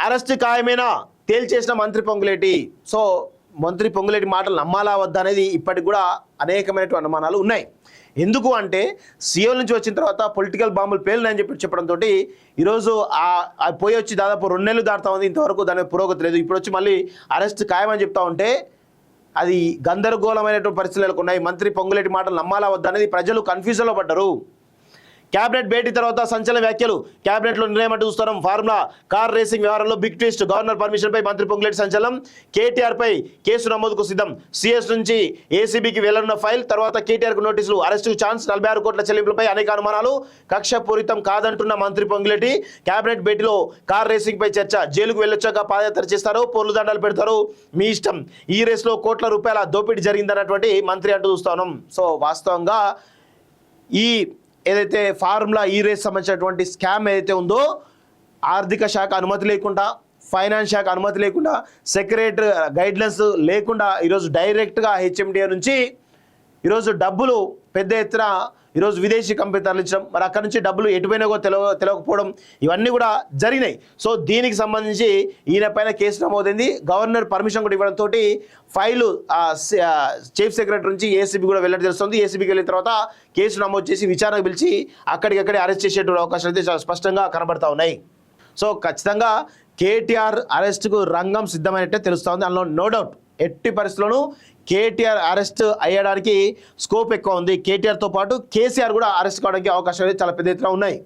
Arrest ఖాయమేనా తేల్చేసిన మంత్రి Ponguleti. So మంత్రి పొంగులేటి మాటలు నమ్మాలా వద్దా అనేది ఇప్పటికి కూడా అనేకమైనటువంటి అనుమానాలు ఉన్నాయి. ఎందుకు అంటే సీఎం నుంచి వచ్చిన తర్వాత పొలిటికల్ బాంబులు పేలినాయని చెప్పడంతో ఈరోజు పోయి వచ్చి దాదాపు 2 నెలలు దాటుతా ఉంది, ఇంతవరకు దాని పురోగతి లేదు. ఇప్పుడు వచ్చి మళ్ళీ అరెస్ట్ ఖాయమని చెప్తా ఉంటే అది గందరగోళమైనటువంటి పరిస్థితులకు ఉన్నాయి. మంత్రి పొంగులేటి మాటలు నమ్మాలా వద్దా అనేది ప్రజలు కన్ఫ్యూజన్లో పడ్డారు. క్యాబినెట్ భేటీ తర్వాత సంచలన వ్యాఖ్యలు. క్యాబినెట్లో నిర్ణయం అంటూ చూస్తున్నాం. ఫార్ములా కార్ రేసింగ్ వ్యవహారంలో బిగ్ ట్విస్ట్. గవర్నర్ పర్మిషన్పై మంత్రి పొంగులేటి సంచలనం. కేటీఆర్పై కేసు నమోదుకు సిద్ధం. సిఎస్ నుంచి ఏసీబీకి వెళ్లనున్న ఫైల్. తర్వాత కేటీఆర్కు నోటీసులు. అరెస్టుకు ఛాన్స్. 46 కోట్ల చెల్లింపులపై అనేక అనుమానాలు. కక్షపూరితం కాదంటున్న మంత్రి పొంగులేటి. క్యాబినెట్ భేటీలో కార్ రేసింగ్ పై చర్చ. జైలుకు వెళ్ళొచ్చాక పాదయాత్ర చేస్తారు, పోర్లు దండాలు పెడతారు, మీ ఇష్టం. ఈ రేసులో కోట్ల రూపాయల దోపిడీ జరిగిందన్నటువంటి మంత్రి అంటూ చూస్తా ఉన్నాం. సో వాస్తవంగా ఈ ఏదైతే ఫార్ములా ఈ రేస్ సంబంధించినటువంటి స్కామ్ ఏదైతే ఉందో ఆర్థిక శాఖ అనుమతి లేకుండా, ఫైనాన్స్ శాఖ అనుమతి లేకుండా, సెక్రటరీ గైడ్లైన్స్ లేకుండా ఈరోజు డైరెక్ట్గా హెచ్ఎండిఏ నుంచి ఈరోజు డబ్బులు పెద్ద ఎత్తున ఈరోజు విదేశీ కంపెనీ తరలించడం, మరి అక్కడి నుంచి డబ్బులు ఎటుపోయినాగో తెలియకపోవడం, ఇవన్నీ కూడా జరిగినాయి. సో దీనికి సంబంధించి ఈయన పైన కేసు నమోదైంది. గవర్నర్ పర్మిషన్ కూడా ఇవ్వడంతో ఫైలు చీఫ్ సెక్రటరీ నుంచి ఏసీబీ కూడా వెళ్ళడం తెలుస్తుంది. ఏసీబీకి వెళ్ళిన తర్వాత కేసు నమోదు చేసి విచారణకు పిలిచి అక్కడికక్కడే అరెస్ట్ చేసేటువంటి అవకాశాలు అయితే చాలా స్పష్టంగా కనబడతా ఉన్నాయి. సో ఖచ్చితంగా కేటీఆర్ అరెస్టుకు రంగం సిద్ధమైనట్టే తెలుస్తూ ఉంది. అందులో నో డౌట్ ఎట్టి పరిస్థితుల్లోనూ కేటీఆర్ అరెస్ట్ అయ్యడానికి స్కోప్ ఎక్కువ ఉంది. కేటీఆర్తో పాటు కేసీఆర్ కూడా అరెస్ట్ కావడానికి అవకాశాలు చాలా పెద్ద ఎత్తున ఉన్నాయి.